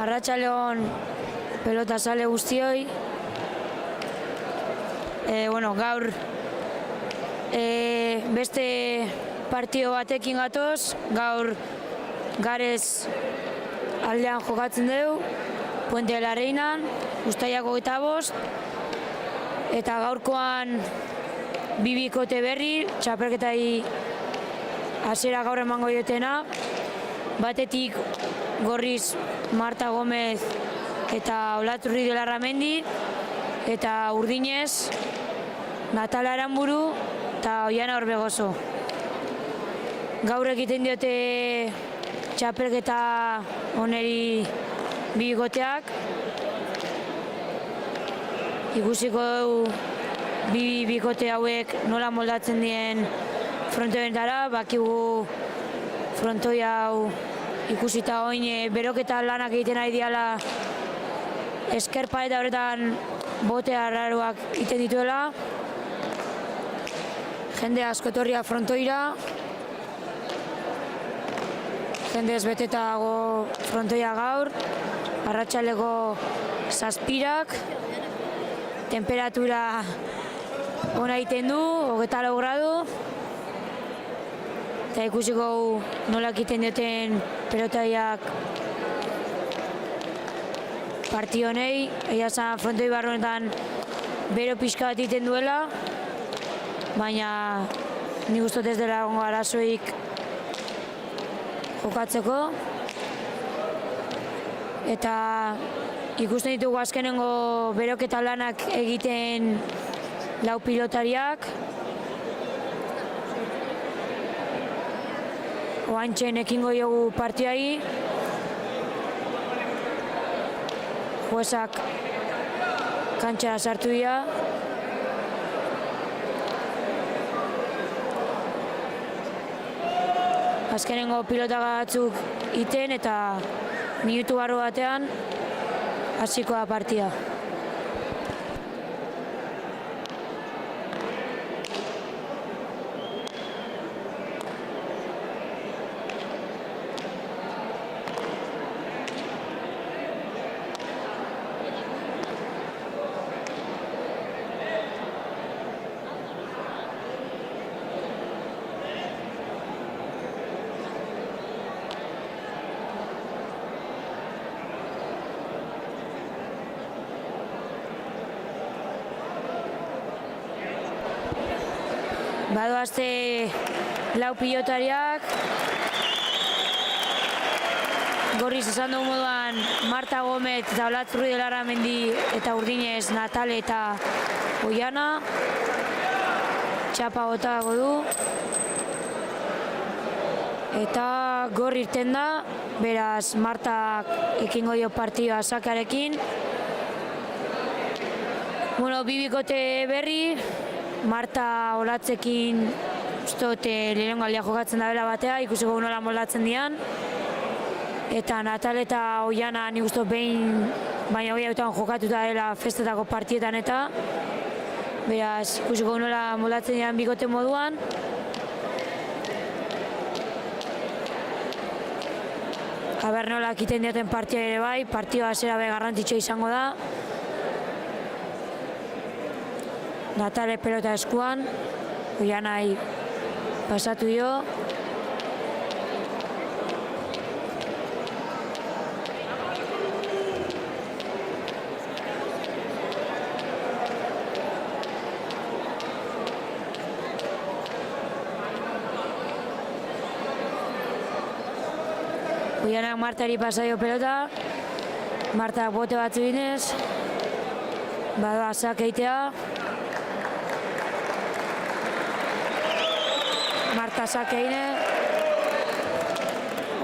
Arratsaldeon pelota zale guztioi. Gaur beste partio batekin gatoz, gaur Garez aldean jokatzen dugu, Puente de la Reinan, Uztailak 25, eta gaurkoan bi bikote berri, txapelketai hasiera gaur emango diotena. Batetik Gorriz Marta Gomez eta Olaturri de Larramendi, eta Urdinez Natala Aranburu eta Oiana Orbegozo. Gaur egiten diote txapelketa oneri bi bikoteak. Ikusiko dugu bi bikote hauek nola moldatzen dien frontoietara. Bakigu frontoi hau ikusita oin beroketa lanak egiten ari diala, eskerpa eta horretan bote arraroak egiten dituela. Jende asko etorria frontoira, jende ez betetago frontoia gaur, arratsaldeko 7:00, temperatura ona egiten du, 24 gradu, eta ikusiko nola egiten dioten pelotaiak partio honei. Egia esan frontoi barrunetan bero pixka bat egiten duela, baina nik uste ez dela egongo arazoik jokatzeko. Eta ikusten ditugu azkenengo beroketa lanak egiten lau pilotariak. Oantxen ekingo diogu partiai. Juezak kantxara sartu dira. Azkenengo pilota batzuk iten eta minutu barru batean hasiko da partia. Badoazte lau pilotariak. Gorriz esan dugu moduan Marta Gomez eta Olaturri de Larramendi, eta Urdinez Natale eta Oiana. Txapa botago du. Eta Gor irten da, beraz Martak ekingo dio partioa sakarekin. Bi bikote berri, Marta Olatzekin ustot lehenengo aldia jokatzen da bela batea, ikusiko nola moldatzen dian. Eta Natal eta Oiana nik ustot behin, baina hori hautan jokatuta dela festetako partietan eta. Beraz, ikusiko nola moldatzen dian bikote moduan. Aber nola ekiten dioten partia ere bai, partioa zera be garrantzitsua izango da. Natale pelota eskuan, Oianai pasatu dio. Oianak Martari pasaio pelota, Marta bote batzu dinez, badoa sak eitea. Marta sak egine,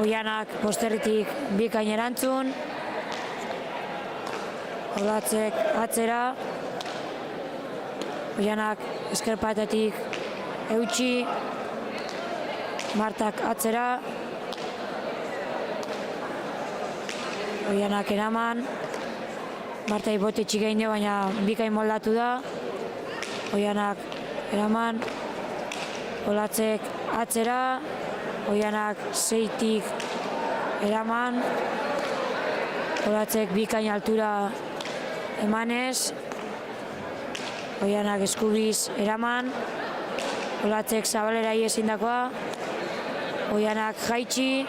Oianak posterritik bikain erantzun, Olatzek atzera, Oianak eskerpatetik eutxi, Martak atzera, Oianak eraman, Martai bote txikein dio, baina bikain moldatu da, Oianak eraman, Olatzek atzera, Oianak 6-tik eraman, Olatzek bikain altura emanez, Oianak eskubiz eraman, Olatzek zabalera iezindakoa, Oianak jaitsi,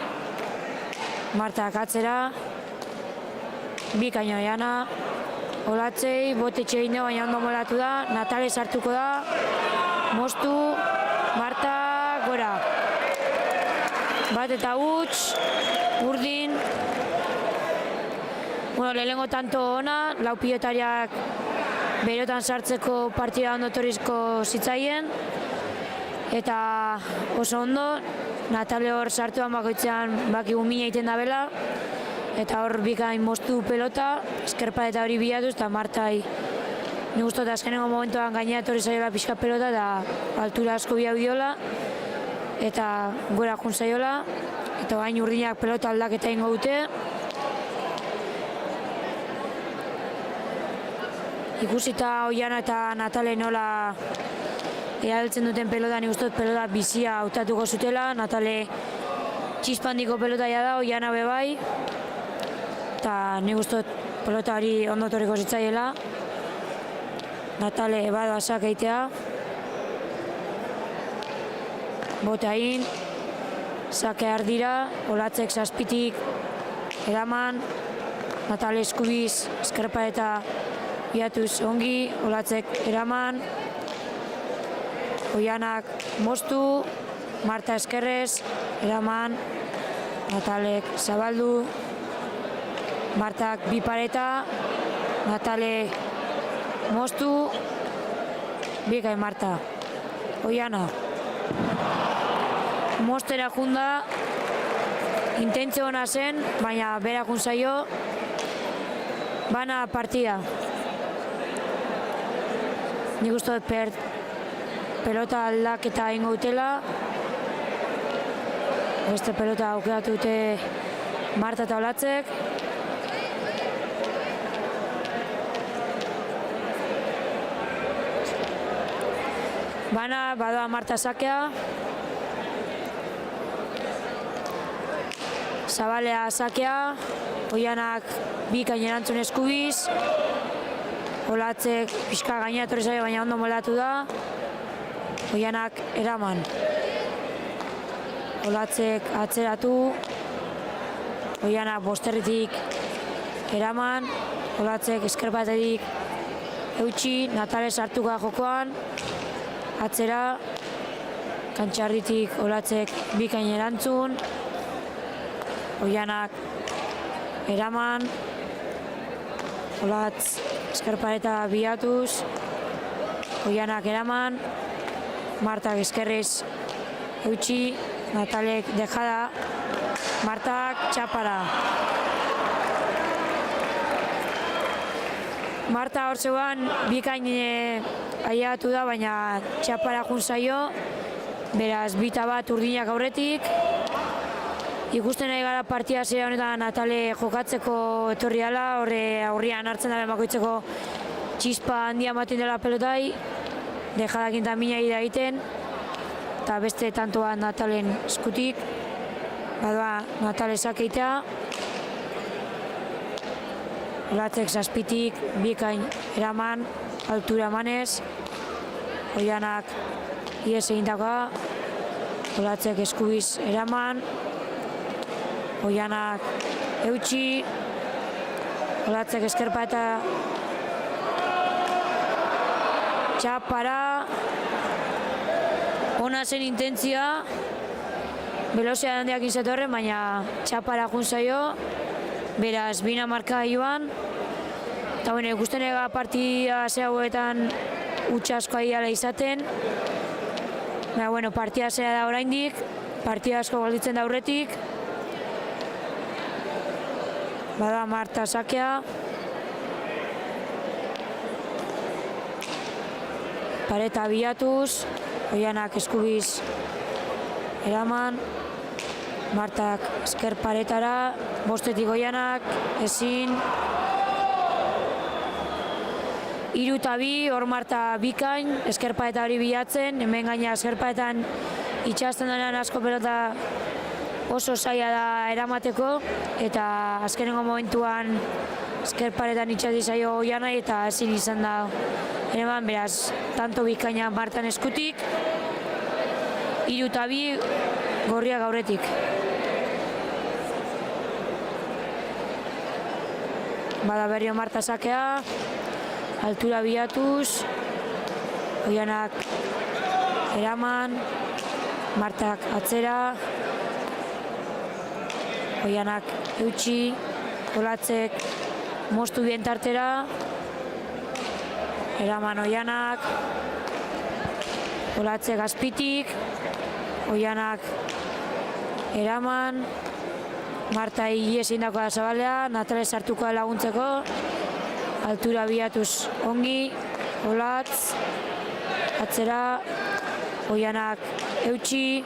Martak atzera, bikain Oiana, Olatzei botetxe egin da, baina ondo molatu da, Natale sartuko da, moztu, Marta, gora. Bat eta huts, urdin. Bueno, lehenengo tanto ona, lau pilotariak berotan sartzeko partida ondo torrizko zitzaien. Eta oso ondo, Natale hor sartuan bakoitzean bakigu mina egiten da bela. Eta hor bikain moztu pelota, eskerpa eta hori bilatuz, eta Martai ni guztot azkenengo momentuan gainera torri zaiola pixka pelota eta altura asko biau diola eta gora jun zaiola eta gain urdinak pelota aldaketa ingo dute. Ikusita Oiana eta Natale nola erabiltzen duten pelota, ni guztot pelota bizia hautatuko zutela. Natale txispandiko pelota da, Oiana bebai. Eta ni guztot pelota hori ondo torriko zitzaiela. Natale bada sak eitea. Bota egin. Sake ardira. Olatzek zazpitik eraman. Natale eskubiz eskerpa eta biatuz ongi. Olatzek eraman. Oianak moztu. Marta eskerrez. Eraman. Natalek zabaldu. Martak bi pareta, Natale moztu, bikain Marta. Oiana. Mostera junda, intentzio ona zen, baina bera jun zaio, bana partida. Nik uste dut pelota aldaketa ingo dutela. Beste pelota aukeratu dute Marta eta Olatzek. Bana, badoa Marta sakea. Zabalea sakea. Oianak bikain erantzun eskubiz. Olatzek pixka gainera torri zaio, baina ondo molatu da. Oianak eraman. Olatzek atzeratu. Oianak bosterritik eraman. Olatzek eskerpatetik eutxi. Natale sartuko jokoan. Atzera, kantxarritik Olatzek bikain erantzun, Oianak eraman, Olatz eskerpareta biatuz, Oianak eraman, Martak eskerrez eutxi, Natalek dejada, Martak txapara. Marta hor zeuan bikain ailegatu da, baina txapara jun zaio, beraz bita bat urdinak aurretik. Ikusten nahi gara partida zera honetan Natale jokatzeko etorri dela, horre aurrian hartzen da bakoitzeko txispa handia ematen dela pelotai, dejadakin eta mina egiten, eta beste tantoa Natalen eskutik, badoa Natale sakeitea. Olatzek zazpitik, bikain eraman, altura emanez, Oianak ies egindakoa, Olatzek eskubiz eraman, Oianak eutxi, Olatzek eskerpa eta txapara, ona zen intentzia, velozia handiak izatorren, baina txapara jun zaio, beraz, bina marka joan, eta bueno, ikusten ega partida ze hauetan utxasko aiala izaten, baina bueno, partida zera da oraindik, partida asko galditzen da aurretik, bada Marta sakea, pareta biatuz, Oianak eskubiz eraman, Martak esker paretara, bostetik Oianak, ezin. 3 eta 2, hor Marta bikain, esker pareta hori bilatzen, hemen gaina esker paretan itxasten denean asko pelota oso zaila da eramateko, eta azkenengo momentuan eskerparetan itxaldi zaio Oianai eta ezin izan da eraman, beraz, tanto bikaina Martan eskutik, 3-2 Gorriak aurretik. Bada berrio Marta sakea, altura bilatuz, Oianak eraman, Martak atzera, Oianak eutxi, Olatzek moztu bien tartera, eraman Oianak, Olatzek azpitik, Oianak eraman, Marta ies indako da zabalea, Natale sartuko da laguntzeko, altura bilatuz ongi, Olatz, atzera, Oianak eutxi,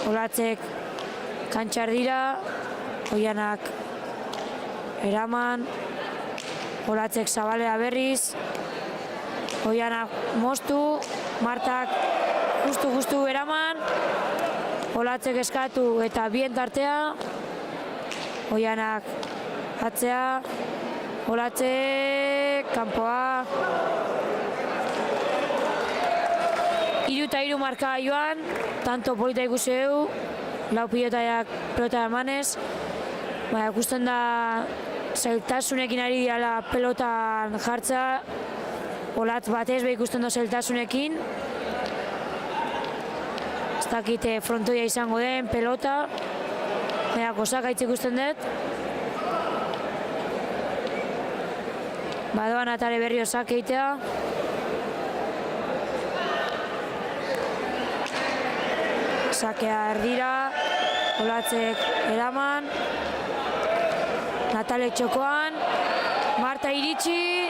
Olatzek kantxar dira, Oianak eraman, Olatzek zabalea berriz, Oianak moztu, Martak justu eraman, Olatzek eskatu eta bien tartea, Oianak atzea, Olatzek kanpoa, 3-3 marka joan, tanto polita ikusi dugu, lau pilotaiak pelota emanez, ikusten da zailtasunekin ari diala pelotan jartza, Olatz batez ikusten da zailtasunekin, ez dakit frontoia izango den pelota, kosakaitz ikusten dut, badoan Natale berrio sakeitea, sakea erdira, Olatzek eraman, Natale txokoan, Marta iritsi,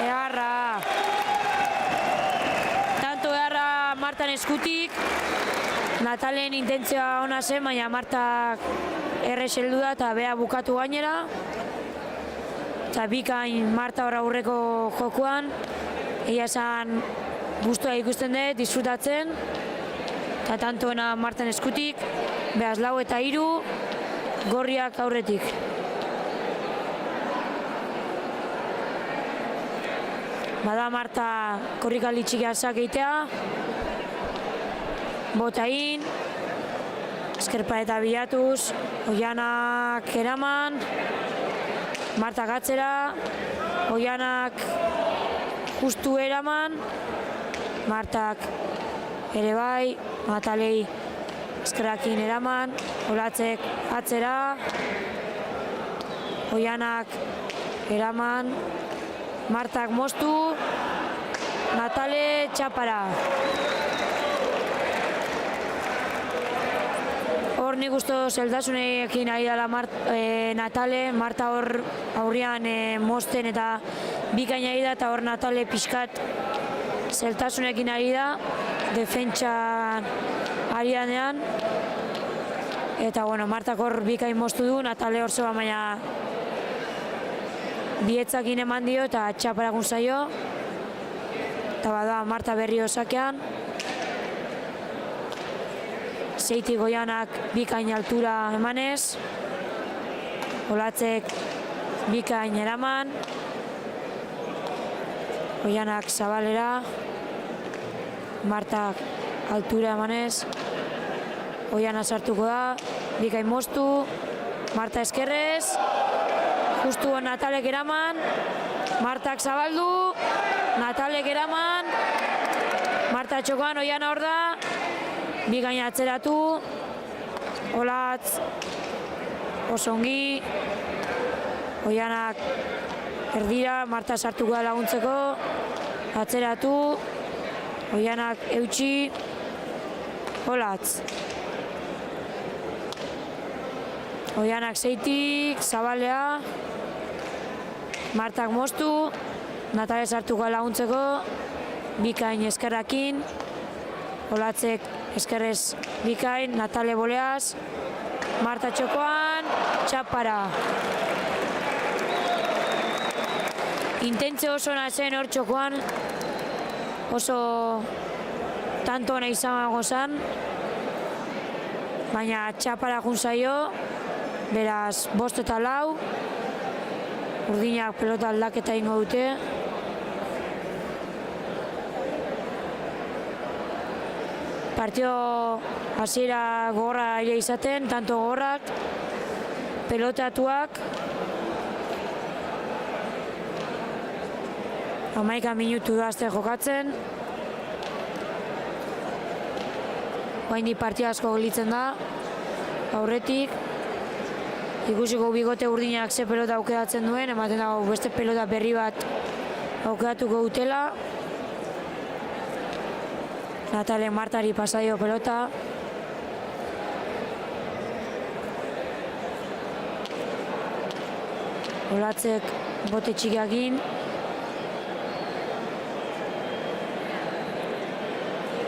eharra. Tanto eharra Martan eskutik, Natalen intentzioa ona zen, baina Martak errez heldu da eta bea bukatu gainera. Eta bikain Marta horra aurreko jokuan, egia esan gustua ikusten dut, disfrutatzen, eta tantoena Martan eskutik, behaz 4-3, Gorriak aurretik. Bada Marta korrikaldi txikia sakeitea, botain, eskerpareta bilatuz, Oianak eraman, Martak atzera, Oianak justu eraman, Martak ere bai, Natalei eskerrakin eraman, Olatzek atzera, Oianak eraman, Martak moztu, Natale txapara. Hor nik uste zeltasunekin ari dela Natale, Marta hor aurrian mozten eta bikaina ari da, eta hor Natale pixkat zeltasunekin ari da, defentsan ari danean, eta Martak hor bikain moztu du, Natale hor zeba, baina bietzakin eman dio eta txaparagun zaio, eta bada Marta berrio sakean, zeitik Oianak bikain altura emanez, Olatzek bikain eraman, Oianak zabalera, Martak altura emanez, Oiana sartuko da, bikain moztu, Marta eskerrez, justu Natalek eraman, Martak zabaldu, Natalek eraman, Marta txokoan, Oiana hor da, bikain atzeratu, Olatz, osongi, Oianak erdira, Marta sartuko da laguntzeko, atzeratu, Oianak eutxi, Olatz. Oianak zeitik, zabalea, Martak moztu, Natale sartuko laguntzeko, bikain eskerrakin, Olatzek eskerrez bikain, Natale boleaz, Marta txokoan, txapara. Intentzio oso nazen hor txokoan, oso tanto ona izango zen, baina txapara jun zaio, beraz 5-4, Urdinak pelota aldaketa ingo dute. Partio hasiera gogorra ere izaten, tanto gogorrak, pelotatuak. 11 minutu da azte jokatzen. Oraindik partida asko gelitzen da, aurretik. Ikusiko Bigote Urdinak ze pelota aukeratzen duen, ematen dago beste pelota berri bat aukeratuko dutela. Natale Martari pasaio pelota. Olatzek bote txikiakin.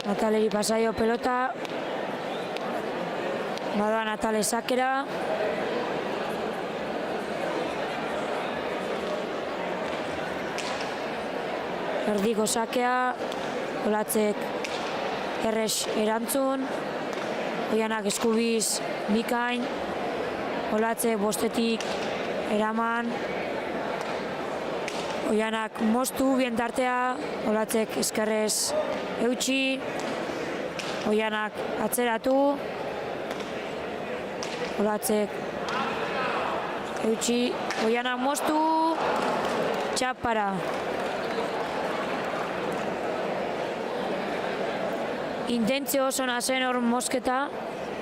Nataleri pasaio pelota. Bada Natale sakera. Erdiko sakea, Olatzek errez erantzun, Oianak eskubiz bikain, Olatzek bostetik eraman, Oianak moztu bien tartea, Olatzek eskerrez eutxi, Oianak atzeratu, Olatzek eutxi, Oianak moztu, txapara. Intentzio oso nazen hor mosketa,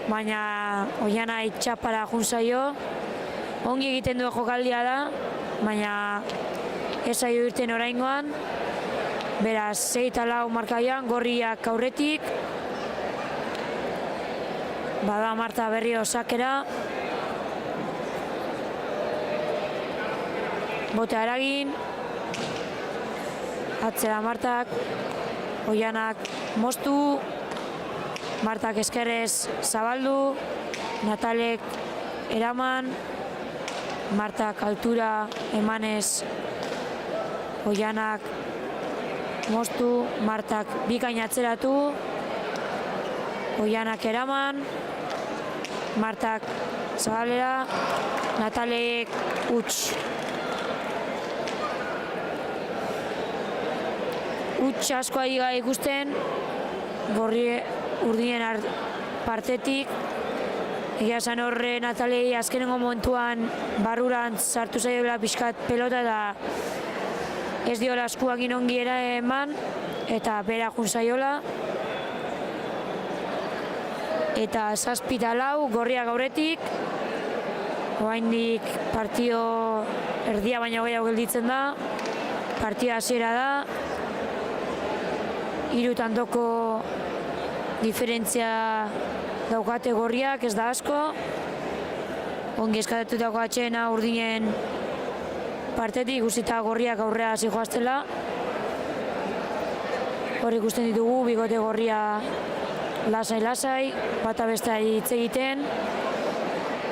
baina Oianai txapara jun zaio. Ongi egiten du jokaldia da, baina ez zaio irten oraingoan. Beraz, 6-4 markaian, Gorriak aurretik. Bada Marta berrio sakera. Bote Aragin. Atzera Martak. Oianak moztu. Martak eskerrez zabaldu. Natalek eraman. Martak altura emanez. Oianak moztu. Martak bikain atzeratu. Oianak eraman. Martak zabalera. Natalek huts. Huts asko ari gara ikusten. Gorri Urdinen partetik. Egia esan horre Natalei azkenengo momentuan barrurantz sartu zaioela pixkat pelota eta ez diola eskuak inongi eman eta bera jun zaiola. Eta 7-4 Gorriak aurretik. Oraindik partio erdia baino gehiago gelditzen da. Partida hasiera da. 3 tantoko diferentzia daukate Gorriak, ez da asko. Ongi eskatatutako atxena Urdinen partetik, ikusita Gorriak aurrea zijoaztela. Hor ikusten ditugu, Bigote Gorria lasai-lasai, bata bestea hitz egiten,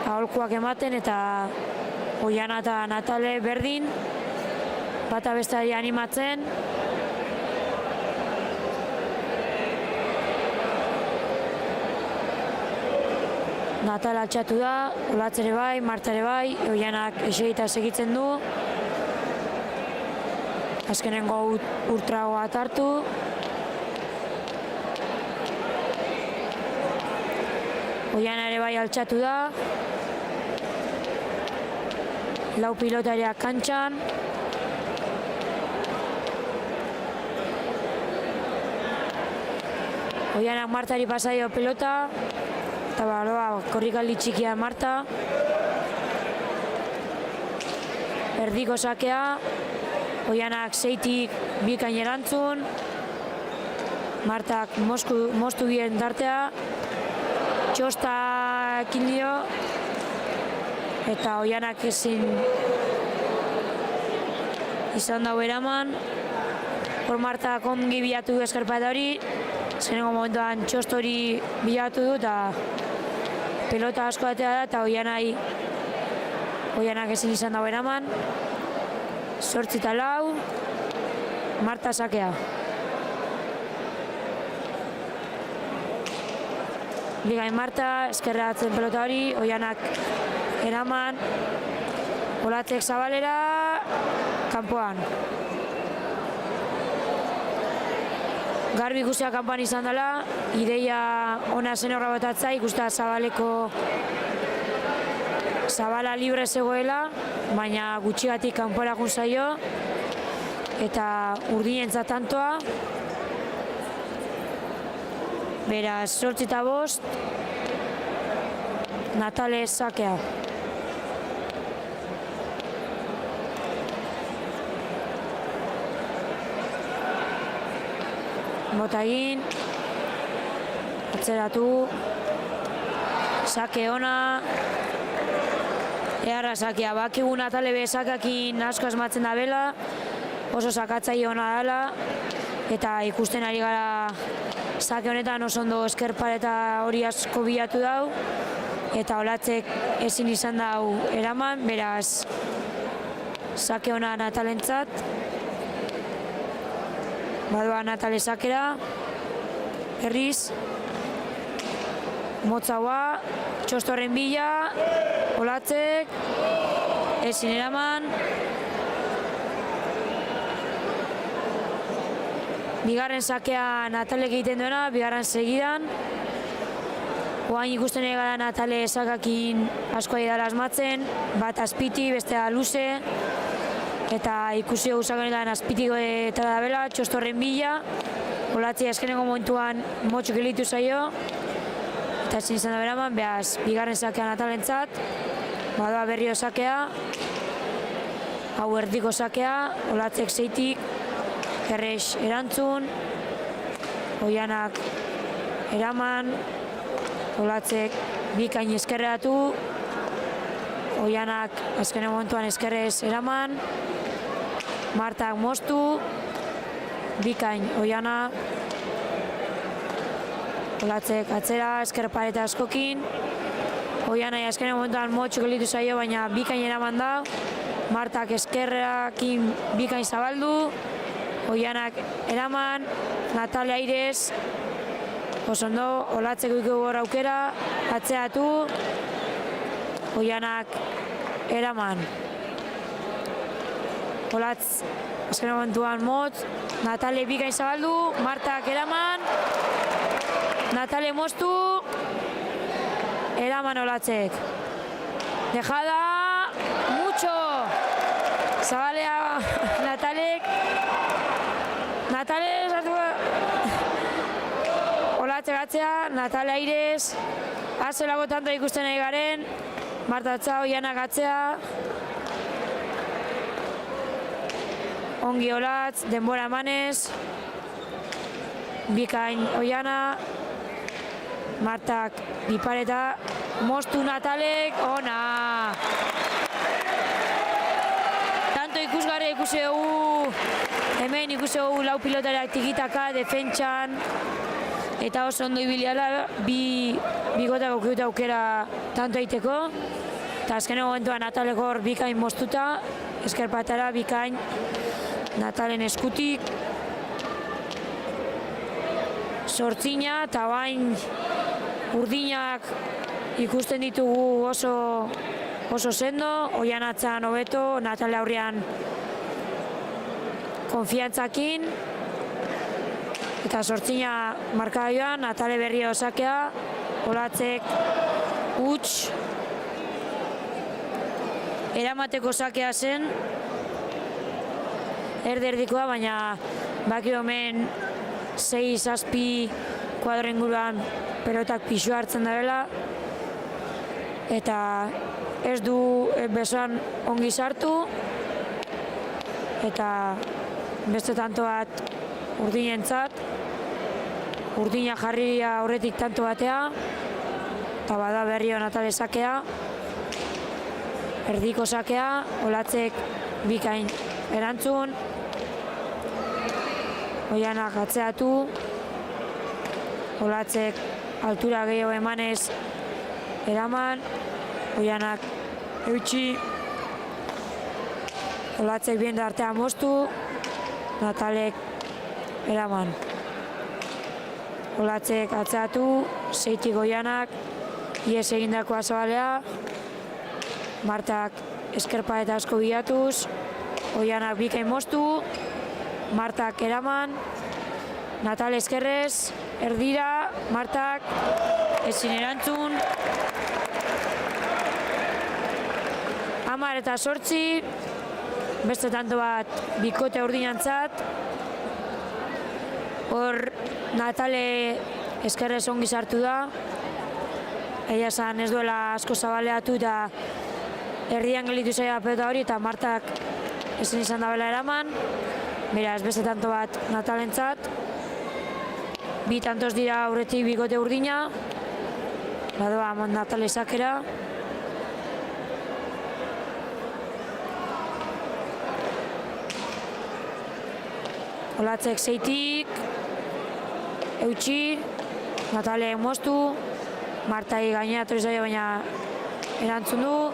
aholkuak ematen eta Oiana eta Natale berdin, bata besteari animatzen. Natal altxatu da, Olatz ere bai, Marta ere bai, Oianak esegita segitzen du. Azkenengo urtrago bat hartu. Oiana ere bai altxatu da. Lau pilotariak kantxan. Oianak Martari pasaio pelota. Eta baloa, korrikaldi txikia Marta. Erdiko sakea. Oianak 6-tik bikain erantzun. Martak moztu bien dartea. Txosta ekin dio. Eta Oianak ezin izan dago eraman. Hor Martak ongi bilatu du eskarpata hori. Zenengo momentuan txost hori bilatu du eta pelota asko atea da eta Oianak ezin izan dago eraman. 8-4, Marta sakea. Bikain Marta, eskerra atzen pelota hori, Oianak eraman, Olatzek zabalera, kanpoan. Garbi ikustea kanpoan izan dela, ideia ona zen horra botatza, ikusta Zabala libre zegoela, baina gutxigatik kanpora jun zaio, eta Urdinentzat tantoa. Beraz, 8-5, Natale sakea. Bota egin, atzeratu, sake ona, eharra sakea. Bakigu Natale be sakakin asko asmatzen da bela, oso sakatzaile ona dela, eta ikusten ari gara sake honetan oso ondo eskerpareta hori asko bilatu dau, eta Olatzek ezin izan dau eraman, beraz sake ona Natalentzat. Badoa Natale sakera, herriz, motzaua, txostorren bila, Olatzek, ezin eraman. Bigarren sakea Natalek egiten duena, bigarren segidan. Oain ikusten gara Natale sakakin asko ari dara asmatzen, bat azpiti, bestea luze, eta ikusi usakonetan azpitiko eta da bela, txostorren bila, Olatzi azkeneko momentuan motxuk elitu zaio, eta ezin izan da beraman, behaz, bigarren sakea Natalentzat, badoa berrio sakea, hau erdiko sakea, Olatzek zeitik, Errex erantzun, Oianak eraman, Olatzek bikain eskerreatu, Oianak azkeneko momentuan eskerrez eraman, Martak moztu, bikain Oiana, Olatzek atzera, eskerpareta askokin, Oiana azkeneko momentuan motxuk elitu zaio, baina bikain eraman da, Martak eskerrakin bikain zabaldu, Oianak eraman, Natale airez, osondo, Olatzeko ikut aukera, atzeatu, Oianak eraman. Olatz, azken momentuan mot, Natale bikain zabaldu, Martak eraman, Natale moztu, eraman Olatzek. Dejada, mucho! Zabalea Natalek, Natale sartu, Olatzek atzea, Natale airez, azelago tanto ikusten nahi garen, Marta atzea, Oianak atzea, ongi Olatz, denbora emanez, bikain Oiana, Martak bipareta, moztu Natalek, ona! Tanto ikusgarri ikusi dugu, hemen ikusi dugu lau pilotareak tikitaka, defentsan, eta oso ondo ibiliala, bigotak aukiut aukera tanto egiteko, eta azkeneko momentuan Natalek hor bikain moztuta, eskerpatara bikain Natalen eskutik, sortzina, eta bain Urdinak ikusten ditugu oso sendo, Oianatzan hobeto, Natale aurrean konfiantzakin, eta sortzina markadioan, Natale berria osakea, Olatzek huts, eramateko sakea zen, erderdikoa, baina baki omen 6-7 kuadro inguruan pelotak pixu hartzen dabela, eta ez du besoan ongi sartu, eta beste tanto bat Urdinentzat, Urdina jarria aurretik tanto batea, eta bada berrio Natale sakea, erdiko sakea, Olatzek bikain erantzun, Oianak atzeatu, Olatzek altura gehiago emanez eraman, Oianak eutxi, Olatzek bien artean moztu, Natalek eraman. Olatzek atzeratu, Seitik Oianak, ies egindakoa zabalea, Martak eskerpa eta asko bilatuz, Oianak bikain moztu, Martak eraman, Natal eskerrez, erdira, Martak ezin erantzun, 10-8, beste tanto bat bikote urdinantzat, hor Natale eskerrez ongi sartu da, egia esan ez duela asko zabaleatu eta erdian gelditu zaila pelota hori eta Martak ezin izan dabela eraman, beraz beste tanto bat Natalentzat, 2 tantos dira aurretik bikote urdina, badoa Natale esakera. Olatzek Seitik, eutxi, Natale moztu, Martai gainera torri zaio baina erantzun du,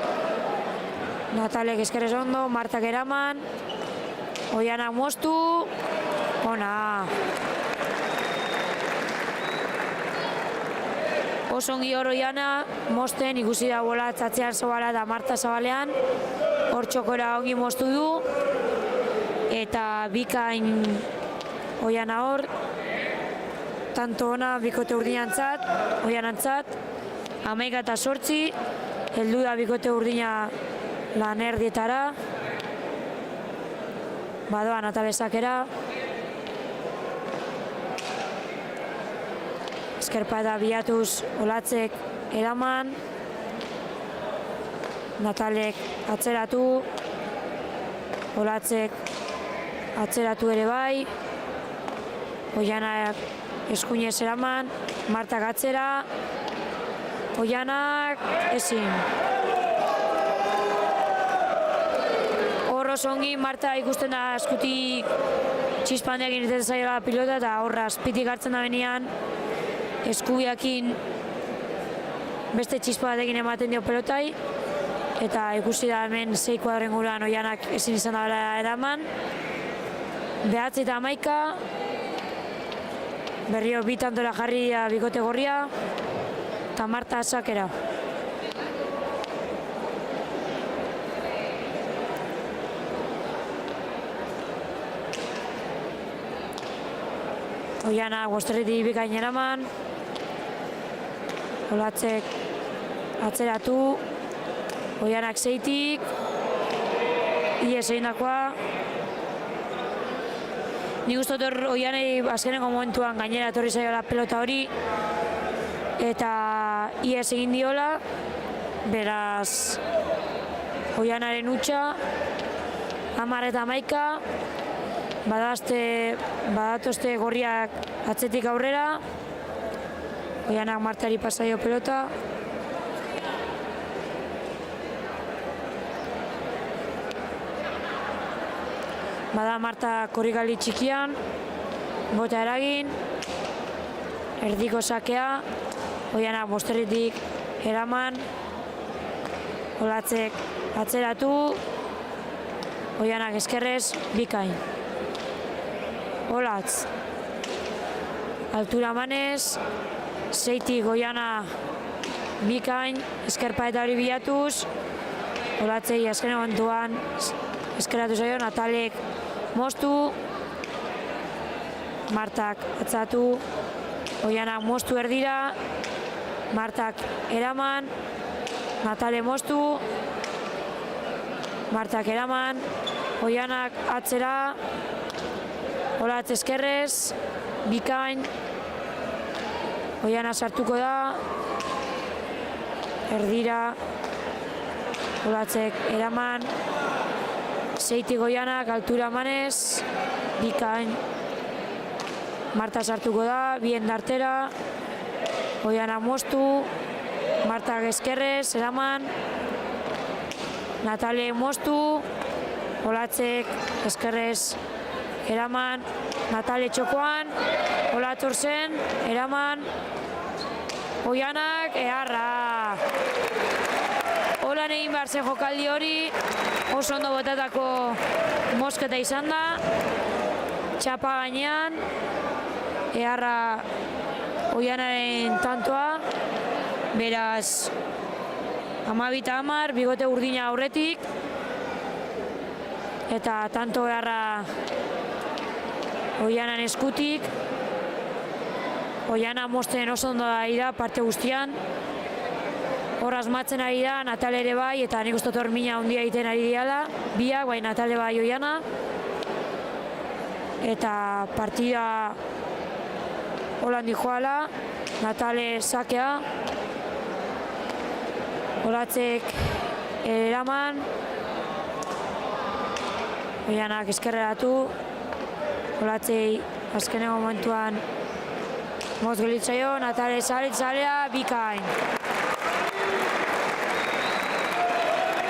Natalek eskerrez ondo, Martak eraman, Oianak moztu, ona. Oso ongi hor Oiana, mozten ikusi da Olatz atzean zabala eta Marta zabalean, hor txokora ongi moztu du, eta bikain Oiana hor, tanto ona bikote urdinantzat, Oianantzat, 11-8, heldu da bikote urdina lan erdietara, badoa Natal esakera, eskerpa eta bilatuz Olatzek eraman, Natalek atzeratu, Olatzek atzeratu ere bai, Oianak eskuinez eraman, Martak atzera, Oianak ezin. Hor oso ongi Marta ikusten da eskutik txispandeak irten zaiola pilota eta horra azpitik hartzen da benean eskubiakin beste txispa batekin ematen dio pelotai eta ikusi da hemen 6 kuadren guruan Oianak ezin izan da eraman. 9-11, berrio 2 tantora jarri bikote gorria eta Marta sakera. Oianak bosterretik bikain eraman, Olatzek atzeratu, Oianak Seitik, ies egindakoa. Nik uste dut Oianei azkeneko momentuan gainera etorri zaiola pelota hori eta ies egin diola, beraz Oianaren hutsa, 10-11, badatozte gorriak atzetik aurrera, Oianak Martari pasaio pelota. Bada Marta korrikaldi txikian, bota eragin, erdiko sakea, Oianak bosterretik eraman, Olatzek atzeratu, Oianak eskerrez bikain. Olatz, altura manez, Seitik Oiana bikain, eskerpa eta hori bilatuz, Olatzei azken momentuan eskeratu zaio, Natalek moztu, Martak atzatu, Oianak moztu erdira, Martak eraman, Natale moztu, Martak eraman, Oianak atzera, Olatz eskerrez, bikain, Oiana sartuko da, erdira, Olatzek eraman, Seitik Oianak altura manez, bikain, Marta sartuko da, bien dartera, Oianak moztu, Martak eskerrez, eraman, Natale moztu, Olatzek eskerrez, eraman, Natale txokoan, Olatz orzen, eraman, Oianak, eharra. Holan egin behar zen jokaldi hori, oso ondo botatako mosketa izan da, txapa gainean, eharra Oianaren tantoa, beraz 12-10, bigote urdina aurretik, eta tanto beharra Oianan eskutik. Oiana mosten oso ondo ari da parte guztian. Hor asmatzen ari da, Natale ere bai, eta nik uste hor mina handia egiten ari diala, biak, bai Natale bai Oiana. Eta partida holan dijoala, Natale sakea, Olatzek eraman, Oianak eskerreratu, Olatzei azkeneko momentuan moz gelitzaio, Natale zalea bikain.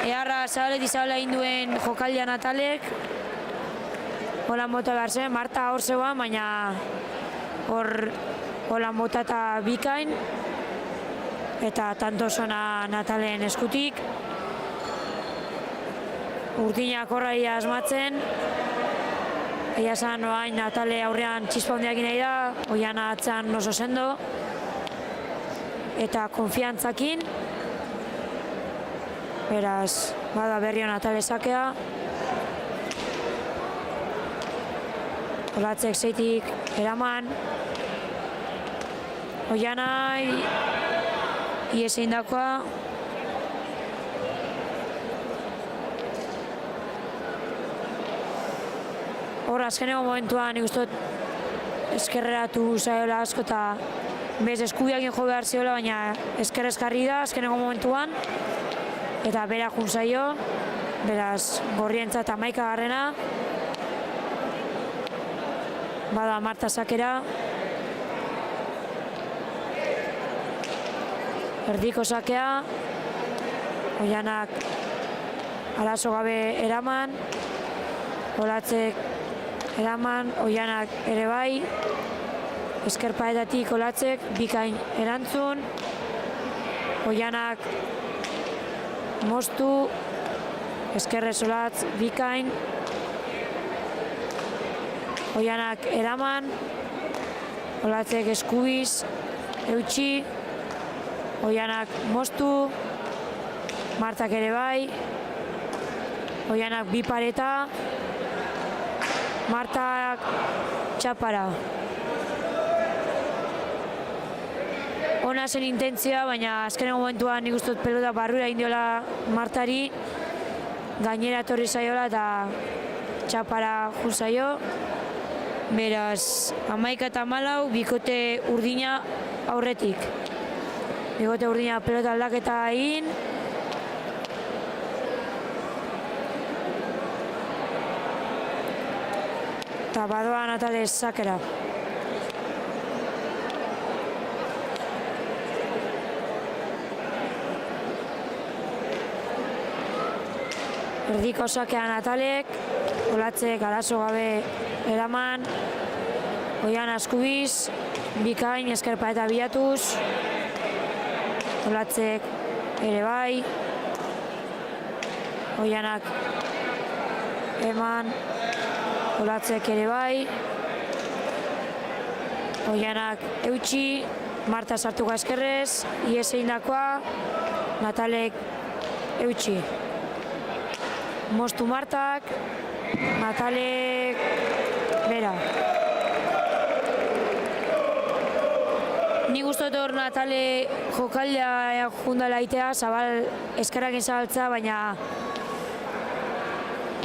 Eharra zabala egin duen jokaldea Natalek, holan bota behar zen, Marta hor zeuan, baina hor holan bota eta bikain, eta tanto zona Natalen eskutik. Urdinak horrai asmatzen, egia esan oain Natale aurrean txispa hondiak nahi da, Oiana atzean oso sendo, eta konfiantzakin. Beraz, bada berrio Natale sakea. Olatzek zeitik eraman. Oiana ies eindakoa. Hor azkeneko momentuan nik uste eskerreratu zaiola asko eta bez eskubiakin jo behar ziola, baina eskerrez jarri da azkeneko momentuan. Eta bera jun zaio, beraz gorrientzat 11garrena. Bada Marta sakera. Erdiko sakea. Oianak arazo gabe eraman. Olatzek eraman, Oianak ere bai. Eskerpaetatik Olatzek bikain erantzun. Oianak moztu, eskerrez Olatz bikain. Oianak eraman, Olatzek eskubiz, eutxi. Oianak moztu, Martak ere bai. Oianak bi pareta, Martak txapara. Ona zen intentzioa, baina azkeneko momentuan nik uste dut pelota barrura indiola Martari, gainera etorri zaiola eta txapara jun zaio. Beraz, 11-14, bikote urdina aurretik. Bikote urdina pelota aldaketa egin. Eta badoa Natale sakera. Erdiko sakea Natalek, Olatzek arazo gabe eraman, Oiana eskubiz, bikain eskerpa eta bilatuz, Olatzek ere bai, Oianak eman, Olatzek ere bai, Oianak eutxi, Marta sartuko eskerrez, ies eindakoa, Natalek eutxi. Moztu Martak, Natalek bera. Nik uste hor Natale jokaldea jundala itea, zabal eskarakin zabaltza, baina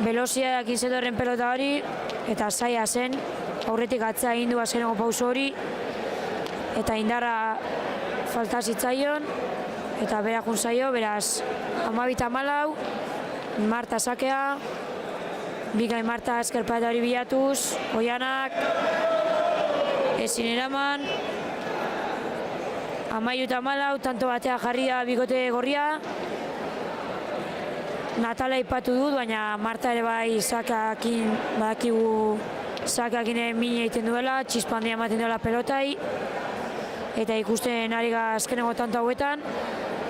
velozia kinzetorren pelota hori, eta zaila zen, aurretik atzea egin du azkeneko pauso hori, eta indarra falta zitzaion, eta bera jun zaio, beraz 12-14, Marta sakea, bikain Marta eskerpaeta hori bilatuz, Oianak ezin eraman, 13-14, tanto batea jarri da bikote gorria. Natala aipatu dut, baina Marta ere bai sakakin, badakigu sakakin min egiten duela, txispandia ematen duela pelotai, eta ikusten ari ga azkeneko tanto hauetan,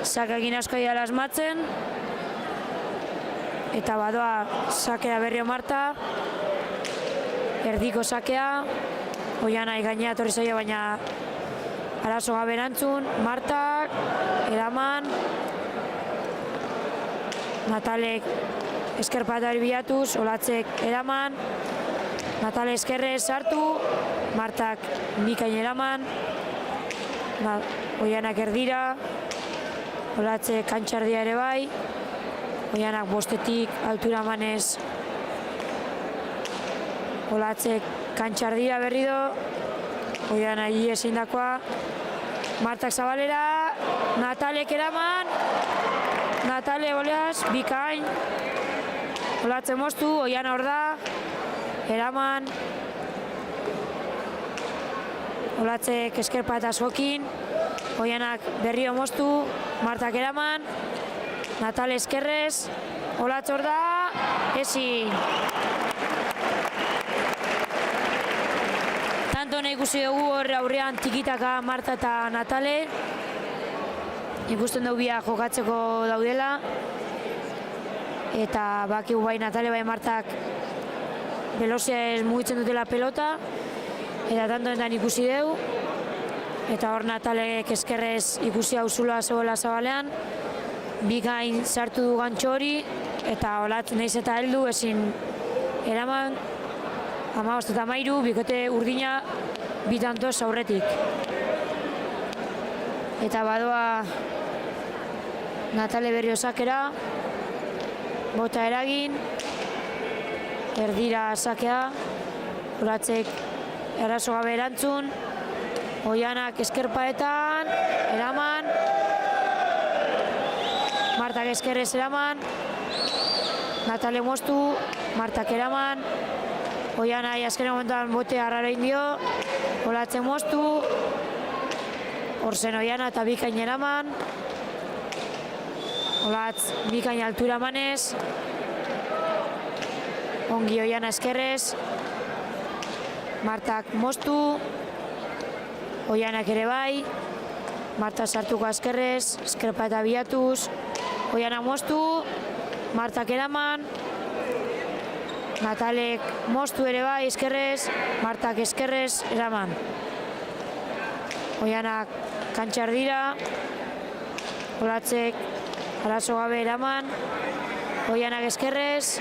sakakin asko dira asmatzen, eta badoa sakea berrio Marta, erdiko sakea, Oiana gainera etorri zaio, baina arazo gabe erantzun, Martak, eraman, Natalek eskerpatari bilatuz, Olatzek eraman, Natale eskerrez sartu, Martak bikain eraman, Oianak erdira, Olatzek kantxardia ere bai, Oianak bostetik altura emanez, Olatzek kantxardira berri do, Oianak ezin dakoa, Martak zabalera, Natalek eraman, Natale oleaz, bikain, Olatzek moztu, Oiana hor da, eraman, Olatzek eskerpa eta sokin, Oianak berrio moztu, Martak eraman, Natale eskerrez, Olatz hor da, ezin. Tanto nahi ikusi dugu hor aurrean tikitaka Marta eta Natale, ikusten dugu biak jokatzeko daudela, eta bakigu bai Natale bai Martak velozia mugitzen dutela pelota, eta tanto enten ikusi dugu, eta hor Natalek eskerrez ikusi hau zuloa zegoela zabalean, bikain sartu du gantxo hori, eta Olatz nahiz eta heldu ezin eraman, 15-13, bikote urdina bitantoz aurretik. Eta badoa Natale berrio sakera, bota eragin, erdira sakea, Olatzek eraso gabe erantzun, Oianak eskerpaetan, eraman, Martak eskerrez eraman, Natale moztu, Martak eraman, Oiana azkenen momentuan bote harrara indio, Olatzen moztu, Orzen Oiana eta bikain eraman, Olatz bikain altura emanez, ongi Oiana eskerrez, Martak moztu, Oianak ere bai, Marta sartuko eskerrez, eskerpa eta biatuz, Oiana moztu, Martak eraman, Natalek moztu ere bai eskerrez, Martak eskerrez eraman. Oianak kantxar dira, Olatzek arazo gabe eraman, Oianak eskerrez,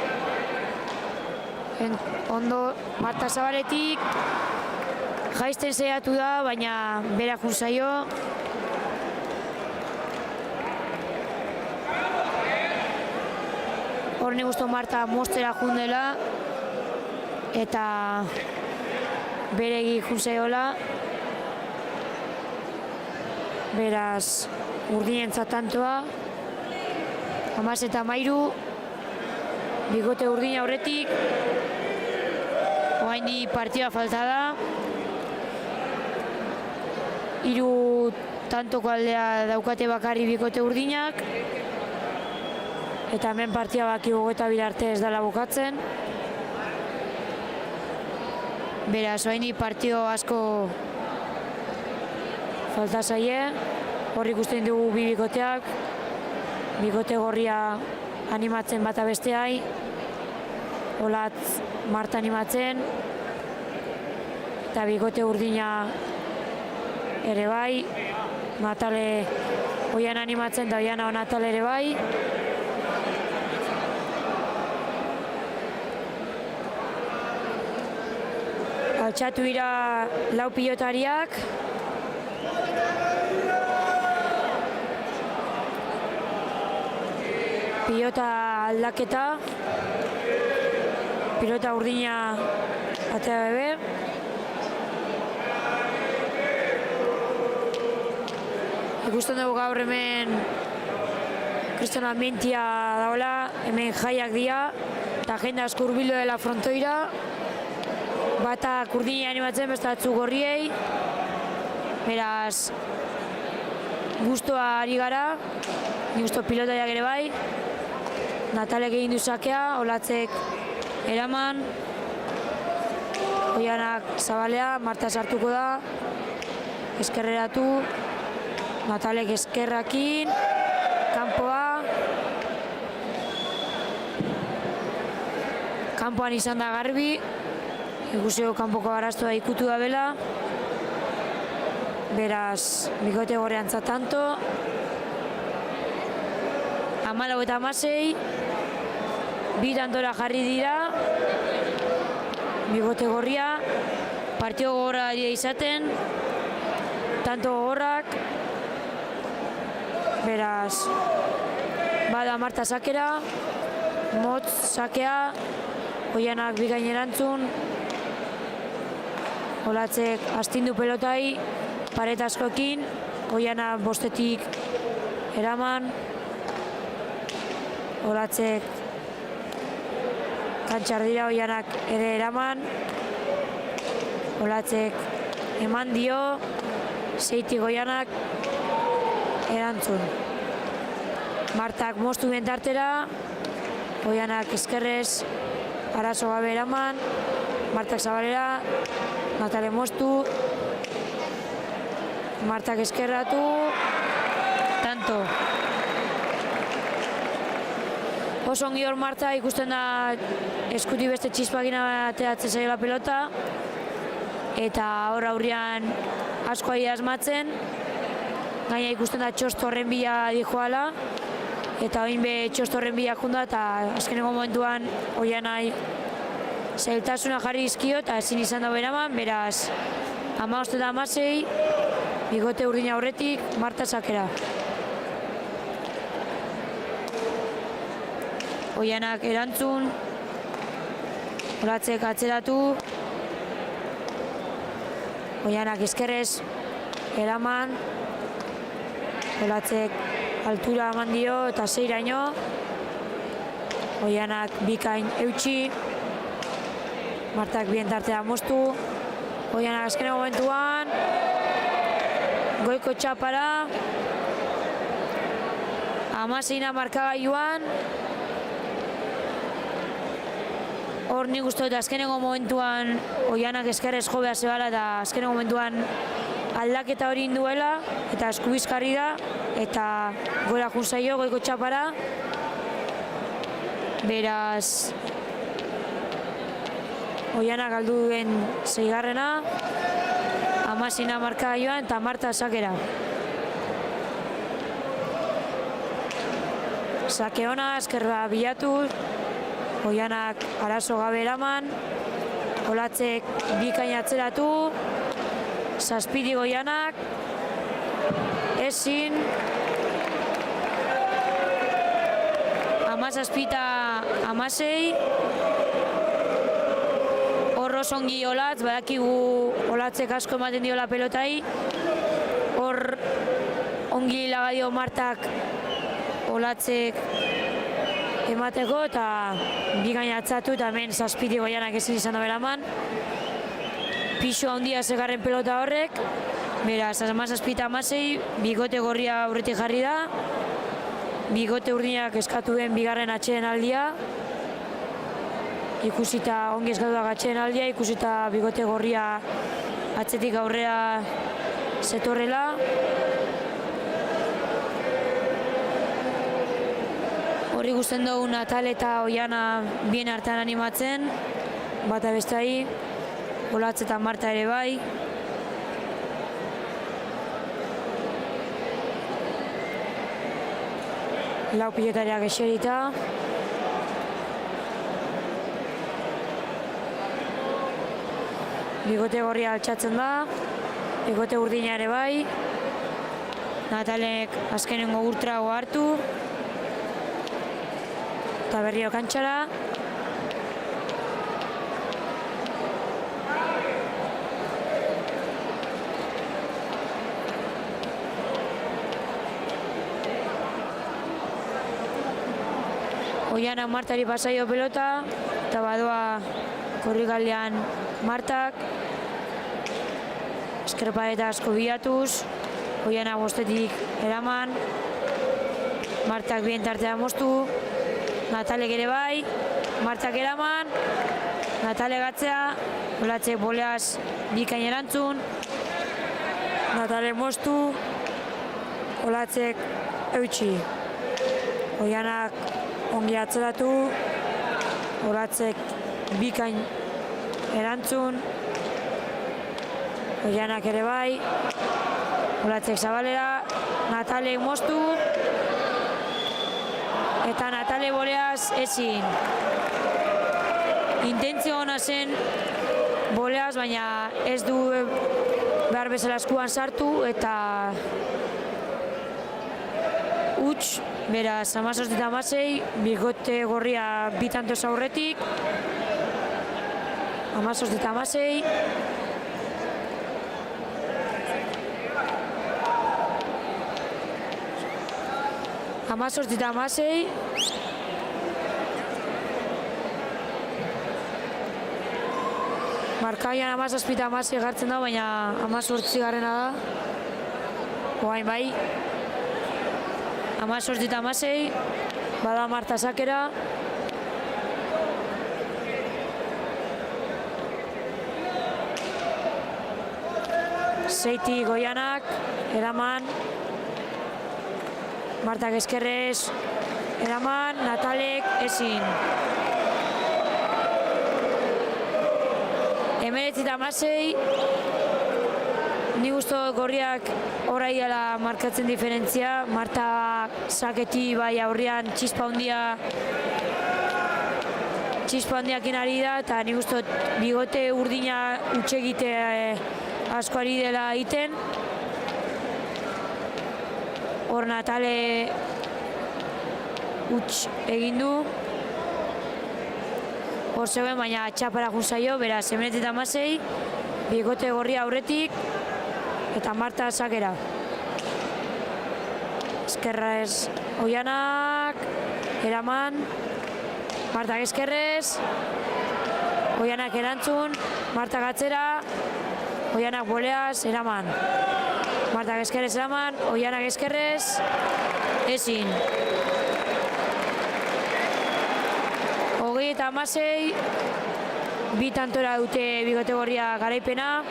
ondo Marta zabaletik, jaisten zeiatu da, baina berak zaio. Hor nik uste Marta moztera jundela, eta beregi junzaiola. Beraz, urdinentzat tantoa, 15-13, bikote urdina aurretik, oraindi partida falta da, 3 tantoko aldea daukate bakarri bikote urdinak, eta hemen partida baki 22 arte ez dela bukatzen. Beraz, oraindi partio asko falta zaie, hor ikusten dugu bi bikoteak, bikote gorria animatzen bata besteai, Olatz Marta animatzen, eta bikote urdina ere bai, Natale Oiana animatzen, eta Oiana Natale ere bai. Altxatu dira 4 pilotariak, pilota aldaketa, pilota urdina atea bebe. Ikusten dugu gaur hemen kriston ambientia daola, hemen jaiak dira, eta jende asko hurbildu dela frontoira. Batak urdina animatzen, beste batzuk gorriei. Beraz, guztua ari gara, nik uste pilotariak ere bai. Natalek egin du sakea, Olatzek eraman, Oianak zabalea, Marta sartuko da, eskerreratu, Natalek eskerrakin, kanpoa, kanpoan izan da garbi, ikusio kanpoko araztua ikutu da bela, beraz, bikote gorriantza tanto. 14 eta 16, bi tantora jarri dira, bikote gorria, partio gogorra dira izaten, tanto gogorrak, beraz, bada Marta sakera, motz sakea, Oianak bikain erantzun, Olatzek astindu pelotai, paret askoekin, Oiana bostetik eraman, Olatzek kantxar dira, Oianak ere eraman, Olatzek eman dio, 6tik Oianak erantzun. Martak moztu bentartera, Oianak eskerrez, arazo gabe eraman, Martak zabalera, Natale moztu, Martak eskerratu, tanto. Oso ongi hor Marta ikusten da eskuti beste txispakina ateratzen zaiola pelota, eta hor aurrian asko ari asmatzen, gaina ikusten da txosto horren bila dijoala, eta oin be txosto horren bila junda, eta azkeneko momentuan Oianai zailtasuna jarri izkio, eta ezin izan dago eraman, beraz 15 eta 16, bigote urdina aurretik, Marta sakera. Oianak erantzun, Olatzek atzeratu, Oianak eskerrez eraman, Olatzek altura eman dio eta 6raino, Oianak bikain eutxi, Martak bien tartea moztu, Oianak azkeneko momentuan, goiko txapara, 16 markagailuan, hor nik uste dut azkeneko momentuan Oianak eskerrez jobea zebala eta azkeneko momentuan aldaketa hori induela eta eskubizkarri da eta gora junzaio goiko txapara, beraz Oianak galdu duen 6garrena, 16 markagailuan eta Marta sakera. Sake ona, eskerra bilatu, Oianak arazo gabe eraman, Olatzek bikain atzeratu, 7tik Oianak, ezin, 17 eta 16, hor oso ongi Olatz, badakigu Olatzek asko ematen diola pelotai, hor ongi lagadio Martak Olatzek emateko eta bikain atzatu eta hemen 7tik Oianak ezin izan da beraman. Pixo handia zegarren pelota horrek, beraz 17 eta 16, bigote gorria aurretik jarri da, bigote urdinak eskatu den bigarren atxeden aldia, ikusita ongi eskatuak atxeden aldia, ikusita bigote gorria atzetik aurrera zetorrela. Horri guztien dugu Natale eta Oiana bien artean animatzen, bata bestai, Olatz eta Marta ere bai. Lau pilotariak eserita. Bigote gorria altxatzen da, bigote urdina ere bai. Natalek azkenengo urtrago hartu. Eta berriro kantxara. Oianak Martari pasaio pelota, eta badoa korrikaldean Martak. Eskerpaleta asko bilatuz, Oianak bostetik eraman, Martak bien tartea moztu, Natalek ere bai, Martak eraman, Natale gatzea, Olatzek boleaz bikain erantzun, Natale moztu, Olatzek eutxi. Oianak ongi atzeratu, Olatzek bikain erantzun, Oianak ere bai, Olatzek zabalera, Natalek moztu, eta Natale boleaz ezin. Intentzio hona zen boleaz, baina ez du behar bezala eskuan sartu, eta huts, beraz, 17-16, bikote gorria bi tantos aurretik, 17-16, markaian 17-16 gartzen da, baina 18garrena da. Oain bai. 18-16, bada Marta sakera. Seiti Goianak, eraman. Martak eskerrez, eraman, Natalek ezin. 19-16, ni gusto gorriak oraiala markatzen diferentzia. Marta saketi bai aurrian txispa handiakin ari da, eta ni gusto bigote urdina utxegite asko ari dela egiten. Hor Natale huts egin du. Hor zegoen, baina txapara junzaio, beraz, 19-16, bigote gorria aurretik, eta Marta sakera. Eskerrez Oianak, eraman, Martak eskerrez, Oianak erantzun, Martak atzera, Oianak boleaz, eraman. Martak eskerrez eraman, Oianak eskerrez, ezin. 20-16, bi tantora dute bigote gorria garaipena.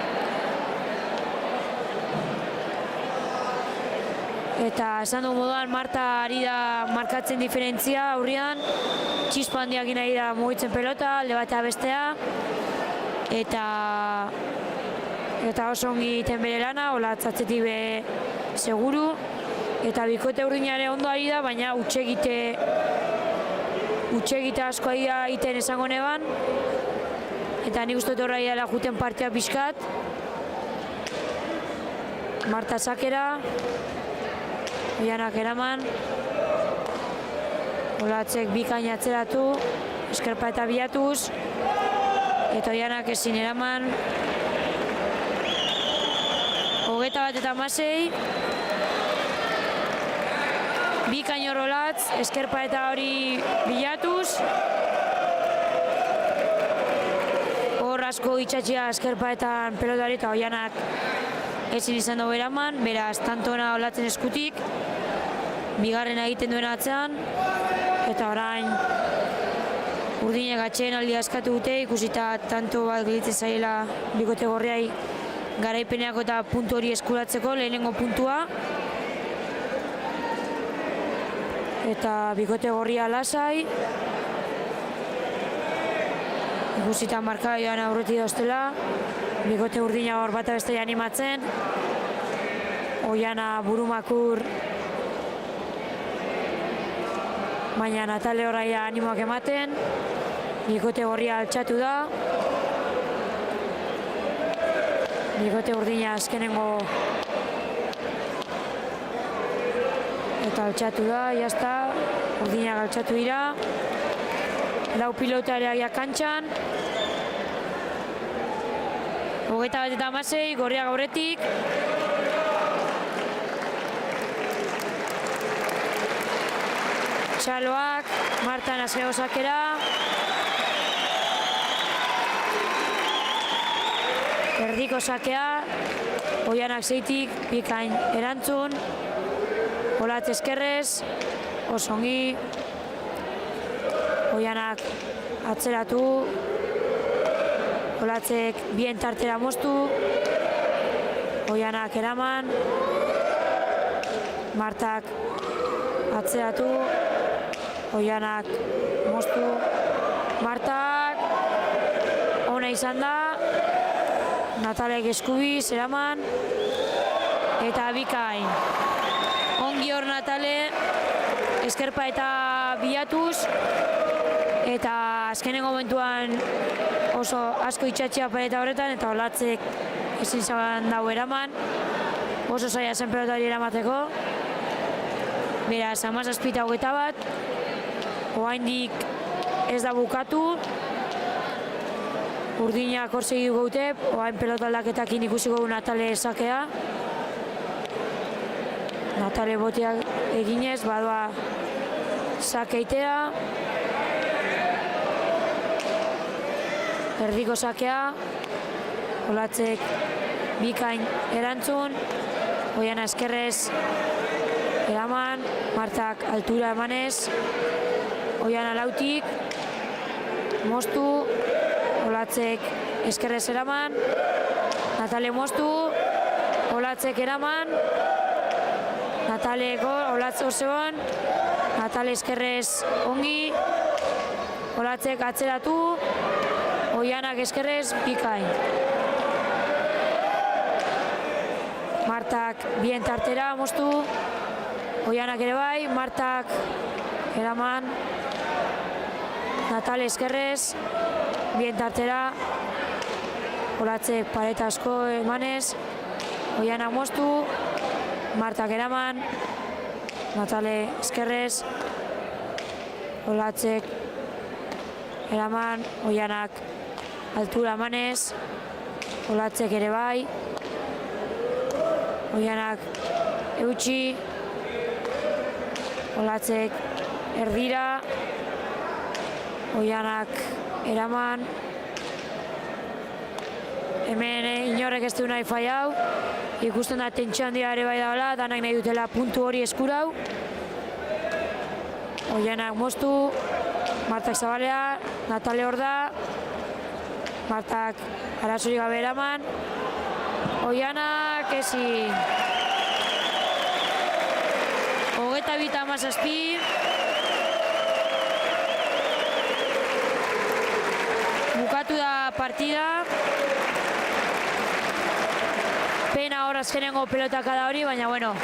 Eta esan dugu moduan, Marta ari da markatzen diferentzia aurrian. Txispa handiakin ari da mugitzen pelota, alde batea bestea. Eta oso ongi egiten bere lana, hola atzatzetik be seguru. Eta bikote urdinare ondo ari da, baina utxegite asko ari da egiten esango neban. Eta nik uste horra dela juten partea pixkat. Marta sakera. Oianak eraman. Olatzek bikain atzeratu. Eskerpa eta bilatuz. Eta Oianak ezin eraman. 21-16. Bikain horrolatz, eskerpa eta hori bilatuz. Hor asko itxatxia eskerpa eta pelotari eta Oianak ezin izan dugu eraman, beraz, tantona olatzen eskutik. Bigarrena egiten duen atzean, eta orain urdinek atxeen aldia eskatu dute, ikusita tanto bat gelitzen zaila bikote gorriai garaipeneako eta puntu hori eskuratzeko, lehenengo puntua. Eta bikote gorria lasai. Ikusita markaioan aurretik doztela. Bikote urdina hor bata beste animatzen. Oiana burumakur. Baina Natale horraia animoak ematen. Bikote gorria altxatu da. Bikote urdina azkenengo eta altxatu da, jazta, urdinak altxatu dira. Lau pilotariak kantxan. 21-16, gorriak aurretik. Txaloak, Marta azkego sakera. Erdiko sakea, Oianak zeitik, bikain erantzun. Olatz eskerrez, osongi. Oianak atzeratu. Olatzek bien tartera moztu. Oianak eraman. Martak atzeratu. Oianak moztu. Martak ona izan da. Natalek eskubiz eraman. eta bikain. Ongi hor Natale, eskerpa eta bilatuz, eta azkenengo momentuan oso asko itxatxea pelota horretan, eta Olatzek ezin zaban dau eraman, oso zaila zen pelotari eramateko. Beraz, 17-21, oraindik ez da bukatu, Urdinak hor segi gaute, orain pelota aldaketekin ikusiko du Natale sakea. Natale boteak eginez, badoa sakeitea. Erdiko sakea, Olatzek bikain erantzun, Oiana eskerrez eraman, Martak altura emanez, Oiana lautik, moztu, Olatzek eskerrez eraman, Natale moztu, Olatzek eraman, Natale Olatz orzeban, Natale eskerrez ongi, Olatzek atzeratu, Oianak eskerrez bikain. Martak bien tartera moztu, Oianak ere bai, Martak eraman, Natale eskerrez, bien tartera, Olatzek pareta asko emanez, Oianak moztu, Martak eraman, Natale eskerrez, Olatzek eraman, Oianak altura emanez, Olatzek ere bai, Oianak eutxi, Olatzek erdira, Oianak eraman, hemen inorrek ez du nahi faiau, ikusten da tentsio handia ere bai dagoela, danak nahi dutela puntu hori eskurau. Oianak moztu, Martak zabalea, Natale hor da, Martak arazorik gabe eraman, Oianak ezin. 22-17, bukatu da partida. Pena hor azkenengo pelotaka da hori, baina bueno,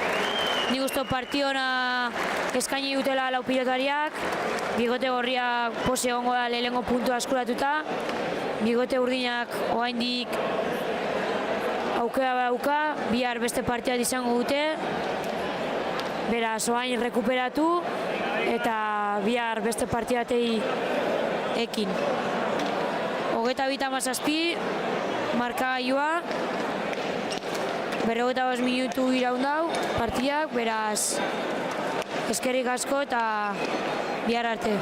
nik uste partiona eskaini dutela lau pilotariak, Bigote gorriak pose egongo da lehenengo puntua eskuratuta, Bigote urdinak oraindik aukera dauka, bihar beste partidak izango dute, beraz orain rekuperatu eta bihar beste partidatei ekin. 22-17 markagailua, 45 minutu iraun dau partidak, beraz eskerrik asko eta bihar arte.